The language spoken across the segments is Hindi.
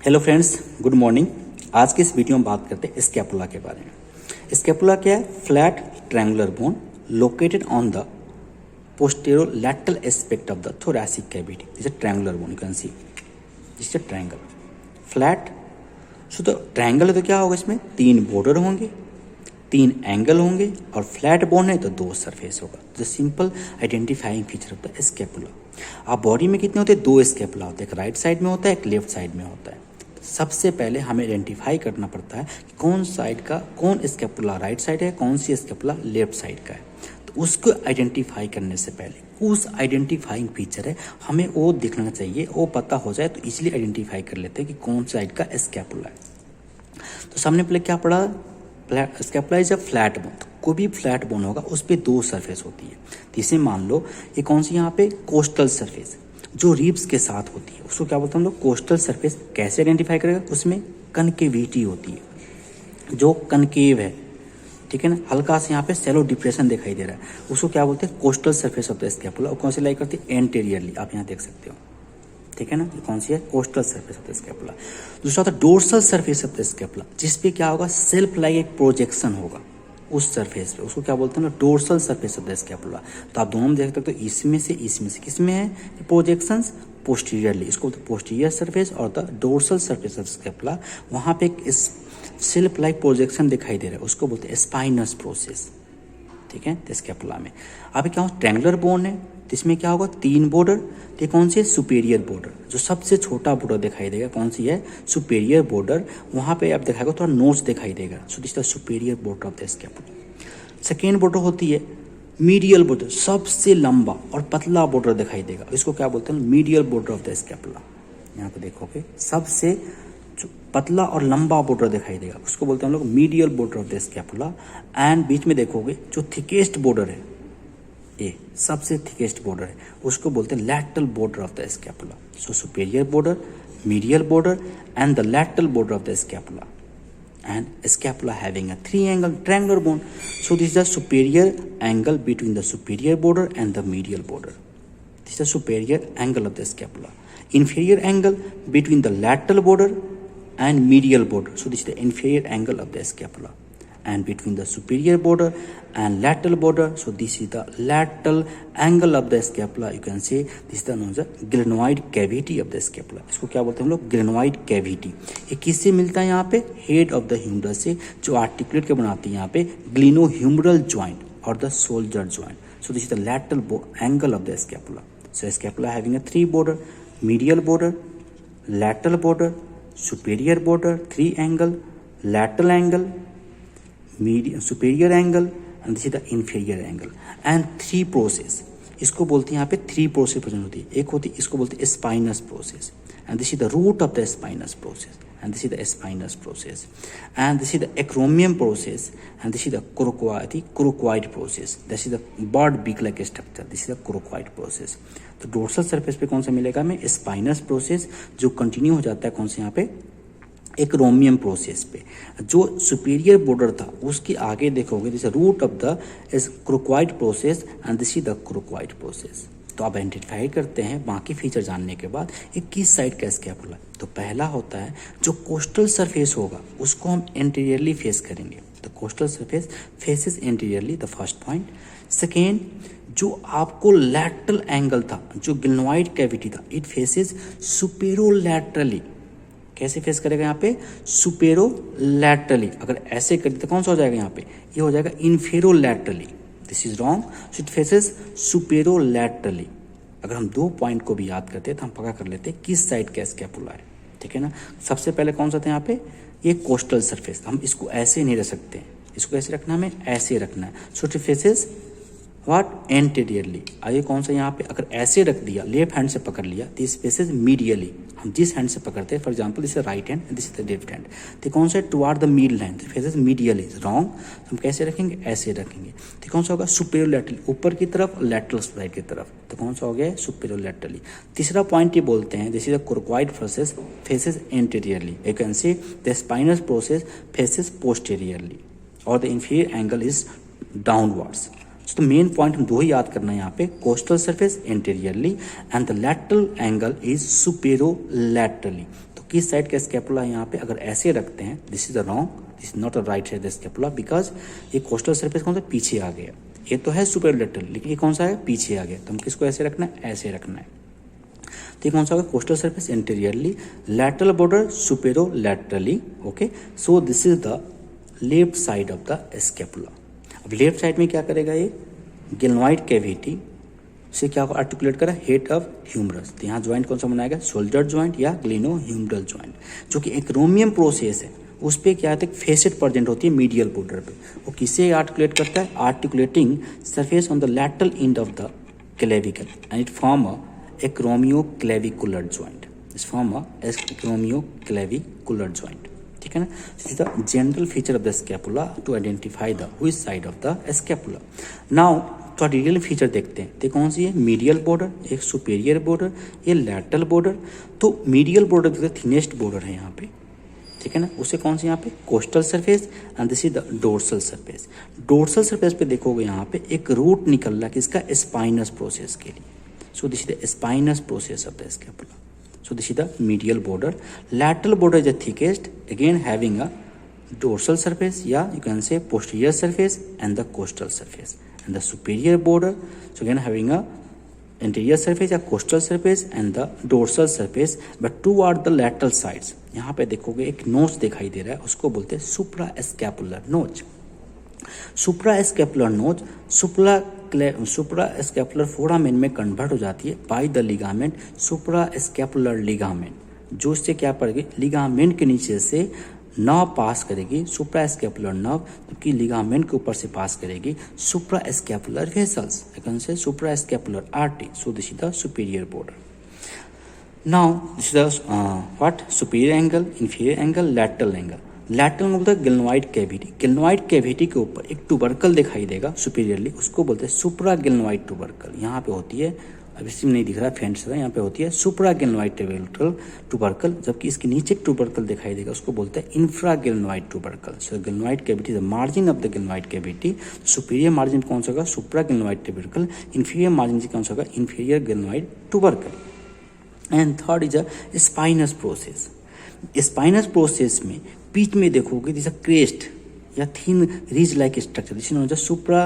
Hello friends, good morning. आज की इस वीडियो में बात करते हैं स्कैपुला के बारे में। स्कैपुला क्या है? Flat triangular bone located on the posterolateral aspect of the thoracic cavity. This is a triangular bone. You can see this is a triangle. Flat. So तो ट्रायंगल है तो क्या होगा? इसमें तीन बॉर्डर होंगे, तीन एंगल होंगे और फ्लैट बोन है तो दो सरफेस होगा। The simple identifying feature of the scapula. आप बॉडी में कितने होते हैं? दो स्कैपुला होते हैं, एक राइट साइड में होता है, एक लेफ्ट साइड में होता है। सबसे पहले हमें आइडेंटिफाई करना पड़ता है कि कौन साइड का कौन स्कैपुला राइट साइड है, कौन सी स्कैपुला लेफ्ट साइड का है। तो उसको आइडेंटिफाई करने से पहले उस आइडेंटिफाइंग फीचर है हमें वो देखना चाहिए, वो पता हो जाए तो इजीली आइडेंटिफाई कर लेते हैं कि कौन साइड का स्कैपुला है। तो सामने पहले क्या पड़ा? Scapula is a flat bone. कोई भी फ्लैट बोन होगा उस पर दो सरफेस होती है। तो इसे मान लो ये कौन सी यहाँ पे कोस्टल सरफेस जो रिब्स के साथ होती है उसको क्या बोलते हैं हम लोग? Coastal surface. कैसे आइडेंटिफाई करेगा? उसमें कनकेविटी होती है, जो कनकेव है, ठीक है ना। हल्का से यहाँ पे सेलो डिप्रेशन दिखाई दे रहा है, उसको क्या बोलते हैं? Coastal surface of the scapula. और कौन सी लाई करती है? एंटेरियरली। आप यहाँ देख सकते हो, ठीक है ना। ये कौन सी है? Coastal surface of the scapula. दूसरा होता है dorsal surface of the scapula, जिसपे क्या होगा? सेल्फ लाइक एक प्रोजेक्शन होगा उस सरफेस पे, उसको क्या बोलते हैं? Dorsal surface of the scapula. तो आप दोनों में देख सकते हो, इसमें से किसमें है प्रोजेक्शंस? पोस्टीरियरली। इसको बोलते हैं पोस्टीरियर सरफेस और the dorsal surface of scapula. वहाँ पे एक सेल्फ लाइक प्रोजेक्शन दिखाई दे रहा है, उसको बोलते हैं स्पाइनस प्रोसेस, ठीक है। तो स्कैपुला में अब क्या हो? ट्रायंगुलर बोन है, तो इसमें क्या होगा? तीन बॉर्डर। तो कौन सी है? Superior border. जो सबसे छोटा बॉर्डर दिखाई देगा कौन सी है? Superior border. वहाँ पे आप दिखाएगा थोड़ा नोट्स दिखाई देगा। So this the superior border of the scapula. Second border होती है मीडियल बॉर्डर, सबसे लंबा और पतला बॉर्डर दिखाई देगा, इसको क्या बोलते हैं? Medial border of the scapula. यहाँ पे देखोगे सबसे पतला और लंबा बॉर्डर दिखाई देगा, उसको बोलते हैं हम लोग medial border of the scapula. And बीच में देखोगे जो थिकेस्ट बॉर्डर है, ये सबसे थिकेस्ट बॉर्डर है, उसको बोलते हैं lateral border of the scapula. So superior border, medial border and the lateral border of the scapula. And scapula having a three-angle triangular bone. So this is the superior angle between the superior border and the medial border. This is the superior angle of the scapula. Inferior angle between the lateral border and medial border. So this is the inferior angle of the scapula. And between the superior border and lateral border, so this is the lateral angle of the scapula. You can say this is the known as the glenoid cavity of the scapula. इसको क्या बोलते हैं हम लोग? glenoid cavity. ये किससे मिलता है? यहाँ पे हेड ऑफ द ह्यूमरस से, जो आर्टिकुलेट के बनाती है यहाँ पे ग्लिनोह्यूमरल जॉइंट और the shoulder joint. So this is the lateral angle of the scapula. So scapula having a three border, medial border, lateral border, superior border, three angle, lateral angle, superior angle and this is the inferior angle and three process. इसको बोलते हैं यहाँ पे थ्री प्रोसेस प्रेजेंट होती है। एक होती है, इसको बोलते हैं spinous process and this is the root of the spinous process and this is the spinous process and this is the acromion process and this is the coracoid process. This is the bird beak like structure. This is the coracoid process. तो डोर्सल सरफेस पे कौन सा मिलेगा हमें? स्पाइनस प्रोसेस, जो कंटिन्यू हो जाता है कौन से यहाँ पे? एक्रोमियम प्रोसेस पे। जो सुपीरियर बॉर्डर था उसके आगे देखोगे this root of the coracoid process and this is the coracoid process. तो आप आइडेंटिफाई करते हैं बाकी फीचर जानने के बाद ये किस साइड का स्कैपुला। तो पहला होता है जो कोस्टल सरफेस होगा उसको हम एंटीरियरली फेस करेंगे, तो coastal surface faces anteriorly, the first point. Second, जो आपको लैटरल एंगल था, जो ग्लिनोइड कैविटी था, इट फेसेस सुपेरोलैटरली। कैसे फेस करेगा यहाँ पे? सुपेरोलैटरली। अगर ऐसे कर दिया तो कौन सा हो जाएगा यहाँ पे? ये हो जाएगा inferolaterally. This is wrong, so it faces superolaterally. अगर हम दो पॉइंट को भी याद करते हैं तो हम पता कर लेते हैं किस साइड का स्कैपुला है, ठीक है ना। सबसे पहले कौन सा था यहाँ पे? ये कोस्टल सरफेस। हम इसको ऐसे नहीं रख सकते, इसको ऐसे रखना, हमें ऐसे रखना है। सो इट फेसेस व्हाट? एंटीरियरली। आइए कौन सा यहाँ पे? अगर ऐसे रख दिया, लेफ्ट हैंड से पकड़ लिया, दिस फेसेस मीडियली। हम जिस हैंड से पकड़ते हैं, for example this is right hand, this is the left hand, तो कौन सा है? Toward the mid line, faces medially. Wrong, हम कैसे रखेंगे? ऐसे रखेंगे। तो कौन सा होगा? सुपेरोलैटरली, ऊपर की तरफ, लैटरल साइड की तरफ। तो कौन सा हो गया? सुपेरोलैटरली। तीसरा पॉइंट ये बोलते हैं this is the coracoid process faces anteriorly. You can see the spinous process faces posteriorly और the inferior angle is downwards. तो मेन पॉइंट हम दो ही याद करना है यहाँ पे, costal surface anteriorly and the lateral angle is superolaterally. तो किस साइड का स्कैपुला है यहाँ पे, अगर ऐसे रखते हैं, this is the wrong, this is not a right side the scapula, because ये कोस्टल सरफेस कौन सा पीछे आ गया, ये तो है सुपेरियर लैटरल, लेकिन ये कौन सा है पीछे आ गया, तो हम किसको ऐसे रखना है, ऐसे रखना है। तो ये कौन सा होगा, costal surface anteriorly, lateral border superolaterally, okay. So this is the left side of the scapula. अब लेफ्ट साइड में क्या करेगा, ये गेलनॉइड कैविटी से क्या आर्टिकुलेट करा, हेड ऑफ ह्यूमरस। तो यहाँ ज्वाइंट कौन सा बनाएगा, शोल्डर ज्वाइंट या ग्लिनो ह्यूमरल ज्वाइंट, जो कि एक्रोमियम प्रोसेस है, उस पर क्या है फेसेट प्रेजेंट होती है मीडियल बॉर्डर पे। वो किसे आर्टिकुलेट करता है, articulating surface on the lateral end of the clavicle and it form a acromioclavicular joint. It's form a acromioclavicular joint. ठीक है ना। This is the general feature of the scapula to identify the which side of the scapula. Now तो रियल फीचर देखते हैं, तो कौन सी है, मीडियल बॉर्डर, एक सुपेरियर बॉर्डर, ये लैटरल बॉर्डर। तो मीडियल बॉर्डर जो थिनेस्ट बॉर्डर है यहाँ पे, ठीक है ना, उसे कौन सी यहाँ पे costal surface and this is the dorsal surface. Dorsal surface पे देखोगे यहाँ पे एक रूट निकल रहा है किसका, स्पाइनस प्रोसेस के लिए। So this is the spinous process of the scapula. So this is the medial border. Lateral border is the thickest, again having a dorsal surface, yeah, you can say posterior surface and the costal surface. And the superior border, so again having a anterior surface या coastal surface and the dorsal surface, but two are the lateral sides. यहाँ पे देखोगे एक नोच दिखाई दे रहा है, उसको बोलते हैं supraescapular notch. सुप्रास्कैपुलर नोच सुप्रास्कैपुलर फोरामेन में कन्वर्ट हो जाती है by the ligament suprascapular ligament, जो इससे क्या पड़ेगी, लिगामेंट के नीचे से नर्व पास करेगी, सुप्रास्कैपुलर नर्व, जबकि लिगामेंट के ऊपर से पास करेगी सुप्रास्कैपुलर वेसल्स, से suprascapular artery. So this is the superior border. Now this is the what, superior angle, inferior angle, lateral angle. Lateral में बोलते हैं गिलनॉइड कैविटी, गिलनॉइड कैविटी के ऊपर एक ट्यूबरकल दिखाई देगा सुपीरियरली, उसको बोलते हैं सुप्रा गिलनॉइड ट्यूबरकल। यहाँ पे होती है, अब इसमें नहीं दिख रहा फेंट से, यहाँ पे होती है सुप्रा गिलनॉइड ट्यूबरकल, जबकि इसके नीचे एक ट्यूबरकल दिखाई देगा, उसको बोलते हैं infraglenoid tubercle. So glenoid cavity the margin of the glenoid cavity, superior margin कौन सा होगा, supraglenoid tubercle, inferior margin कौन सा होगा, inferior glenoid tubercle. And third is a spinous process. Spinous process में बीच में देखोगे दिस क्रेस्ट या thin ridge like structure, this is supra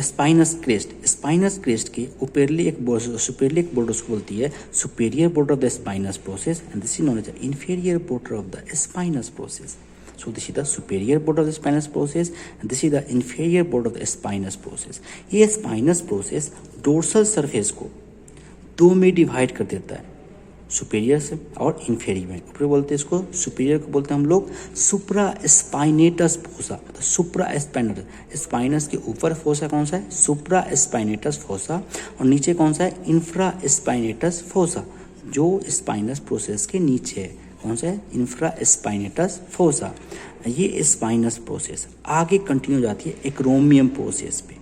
spinous crest. Spinous crest के ऊपरली एक सुपेरियर एक बॉर्डर उसको बोलती है superior border of the spinous process and this is known as inferior border of the spinous process. So this is the superior border of the spinous process and this is the inferior border of the spinous process. ये spinous process dorsal surface को दो में डिवाइड कर देता है, सुपेरियर से और इंफेरियर में। ऊपर बोलते हैं इसको, सुपेरियर को बोलते हैं हम लोग सुप्रा स्पाइनेटस फोसा। तो सुप्रा स्पाइनेटस, स्पाइनस के ऊपर फोसा कौन सा है, सुप्रा स्पाइनेटस फोसा, और नीचे कौन सा है, इंफ्रा स्पाइनेटस फोसा, जो स्पाइनस प्रोसेस के नीचे है। कौन सा है, इंफ्रा स्पाइनेटस फोसा। ये स्पाइनस प्रोसेस आगे कंटिन्यू जाती है एक्रोमियम प्रोसेस पे,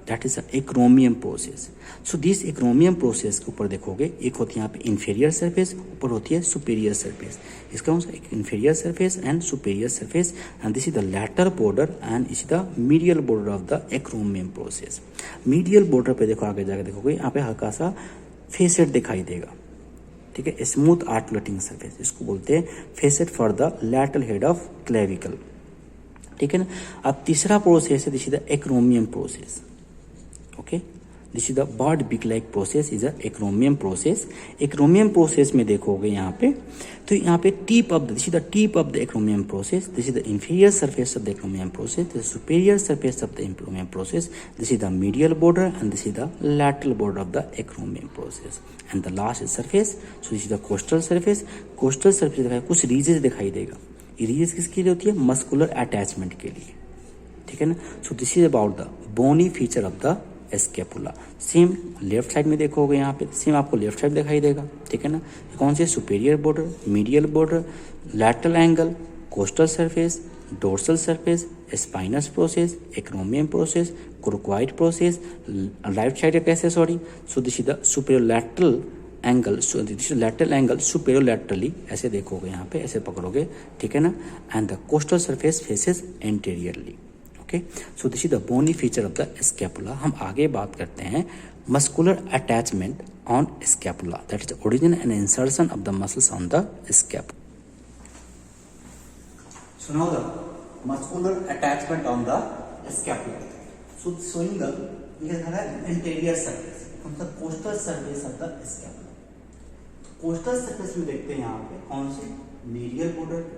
that is एक्रोमियम process. So this एक्रोमियम process के ऊपर देखोगे एक होती है यहाँ पे इंफीरियर सरफेस, ऊपर होती है सुपेरियर सरफेस। इसका कौन सा, inferior surface and superior surface and this is the lateral border and is the medial border of the acromion process. Medial border पे देखो, आगे जाकर देखोगे यहाँ पे हल्का सा फेसेट दिखाई देगा, ठीक है, स्मूथ आर्टिकुलेटिंग सरफेस, इसको बोलते हैं facet for the lateral head of clavicle, ठीक है ना। अब तीसरा प्रोसेस है this is the acromion process, okay, this is the bird beak like process is a acromion process. Acromion process में देखोगे यहाँ पे, तो यहाँ पे tip of this is the tip of the acromion process, this is the inferior surface of the acromion process, this superior surface of the acromion process, this is the medial border and this is the lateral border of the acromion process and the last is surface. So this is the costal surface. Coastal surface दिखाई, कुछ रीजेस दिखाई देगा, ये रीजेस किसके लिए होती है, मस्कुलर अटैचमेंट के लिए, ठीक है ना। So this is about the bony feature of the scapula. Same left side में देखोगे यहाँ पे, सेम आपको लेफ्ट साइड दिखाई देगा, ठीक है ना। कौन से, superior border, medial border, lateral angle, costal surface, dorsal surface, spinous process, acromion process, coracoid process, right side कैसे, sorry, so this is the superior lateral angle, lateral angle superior laterally, ऐसे देखोगे यहाँ पे, ऐसे पकड़ोगे, ठीक है ना। And the costal surface faces anteriorly, okay. So this is the bony feature of the scapula. हम आगे बात करते हैं muscular attachment on scapula, that is the origin and insertion of the muscles on the scapula. So now the muscular attachment on the scapula. So showing the anterior surface from the coastal surface of the scapula. Costal surface में देखते हैं यहाँ पे कौन से मीडियल बॉर्डर पे,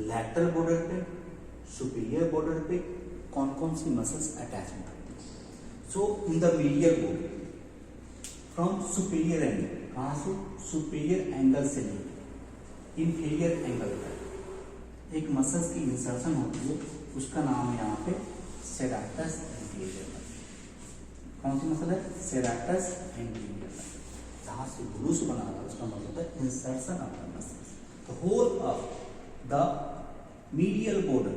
लैटरल बॉर्डर पे, सुपीरियर बॉर्डर पे कौन कौन सी मसल्स अटैचमेंट होती है. So in the medial border from superior angle, कहाँ से, सुपीरियर एंगल से लेकर इंफीरियर एंगल तक एक मसल्स की इंसर्शन होती है, उसका नाम है यहाँ पे सेरेटस एंटीरियर. कौन सी मसल है, सेरेटस एंटीरियर. जहाँ से ब्रूस बना रहा है उसका मतलब है insertion of the muscles. The whole of the medial border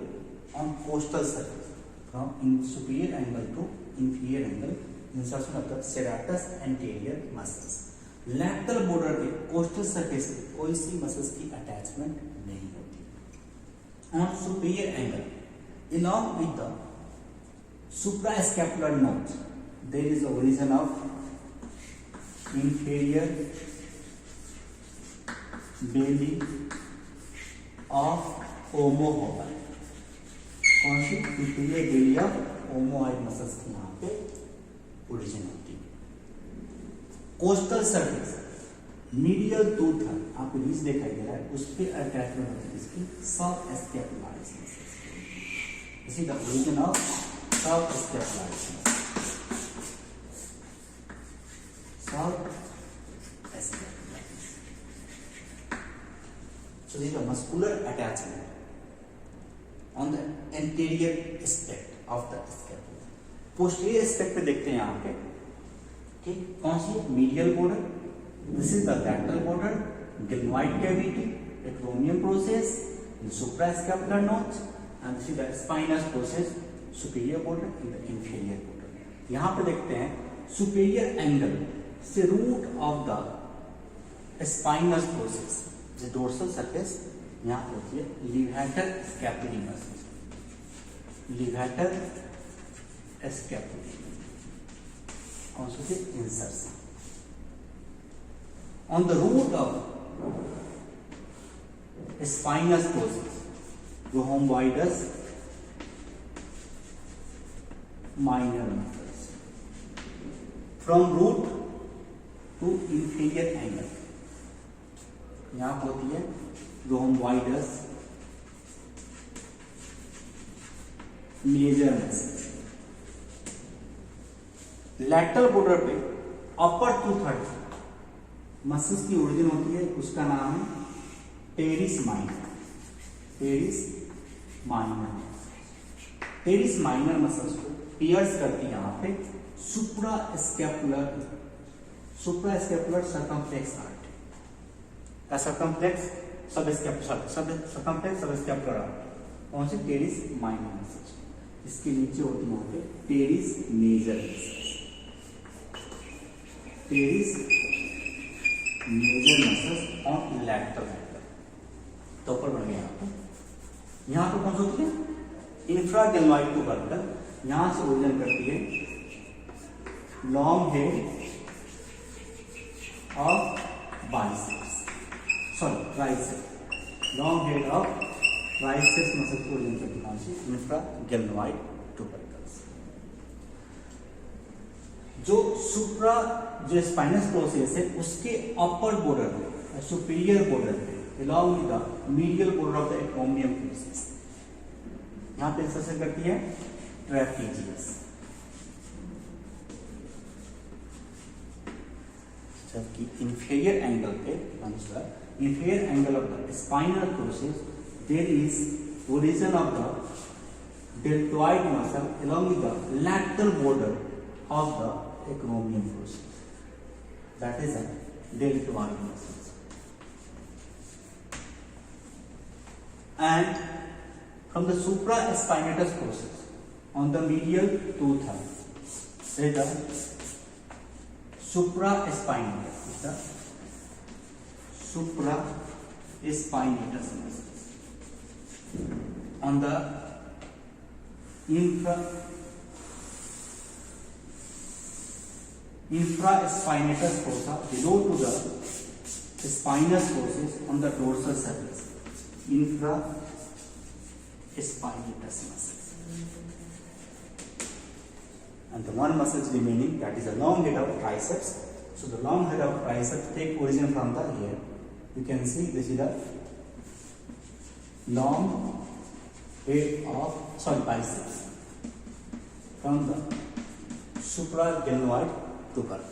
on coastal surface from in superior angle to inferior angle, insertion of the serratus anterior muscles. lateral border पे coastal surface पे कोई सी muscles की attachment नहीं होती. on superior angle along with the suprascapular notch there is a origin of inferior belly of omohyoid. कौन सी, inferior belly of omohyoid muscles की यहाँ पे ओरिजिन होती है. कोस्टल सरफेस मीडियल टूथ है, आपको रीज दिखाई दे रहा है, उस पे अटैचमेंट होती है इसकी सब स्कैपुलारिस मसल्स. इसी द ओरिजिन ऑफ सब स्कैपुलारिस मसल्स. सब स्कैपुलारिस. So this is a muscular attachment on the anterior aspect of the scapula. Posterior aspect पे देखते हैं यहाँ पे, ठीक, कौन सी, medial border. This is the lateral border, glenoid cavity, acromion process, suprascapular notch, and this is the spinous process, superior border and the inferior border. यहाँ पे देखते हैं सुपीरियर एंगल से root of the spinous process, जो डोर्सल सरफेस यहाँ होती है levator scapulae muscles. Levator scapulae कौन सी, insertion on the root of spinous process, rhomboideus minor muscles. From root to inferior angle यहाँ होती है rhomboids major muscle. Lateral border पे अपर टू थर्ड मसल्स की ओरिजिन होती है, उसका नाम है teres minor. Teres minor. Teres minor muscles को पियर्स करती है यहाँ पे suprascapular circumflex art. Circumflex subscapular art. कौन से, टेरिस माइनर मसल्स. इसके नीचे होती है यहाँ पे teres major muscles. Teres major muscles on lateral angle. तो ऊपर बढ़ गया यहाँ पे कौन सी होती है, इंफ्राग्लिनोइड ट्यूबरकल. यहाँ से ओरिजिन करती है long head of biceps, sorry tricep. Long head of triceps muscle की ओरिजिन करती है कौन सी, इंफ्राग्लिनोइड ट्यूबरकल्स. जो सुप्रा जो स्पाइनस प्रोसेस है उसके अपर बॉर्डर पे, सुपीरियर बॉर्डर पे, along with the medial border of the acromion process, यहाँ पे इंसर्शन करती है ट्रैपीजियस. जबकि इंफीरियर एंगल पे, inferior angle of the spinal process there is origin of the deltoid muscle along with the lateral border of the acromion process, that is a deltoid muscles. And from the supraspinatus process on the medial two third, there is the supraspinatus, the supraspinatus muscles. On the infraspinatus fossa below to the spinous process on the dorsal surface. Infraspinatus muscles. And the one muscle is remaining, that is the long head of triceps. So the long head of triceps take origin from the here. You can see this is the long head of biceps from the supraglenoid tubercle.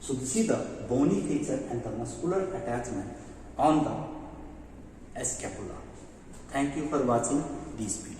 So this is the bony feature and the muscular attachment on the scapula. Thank you for watching this video.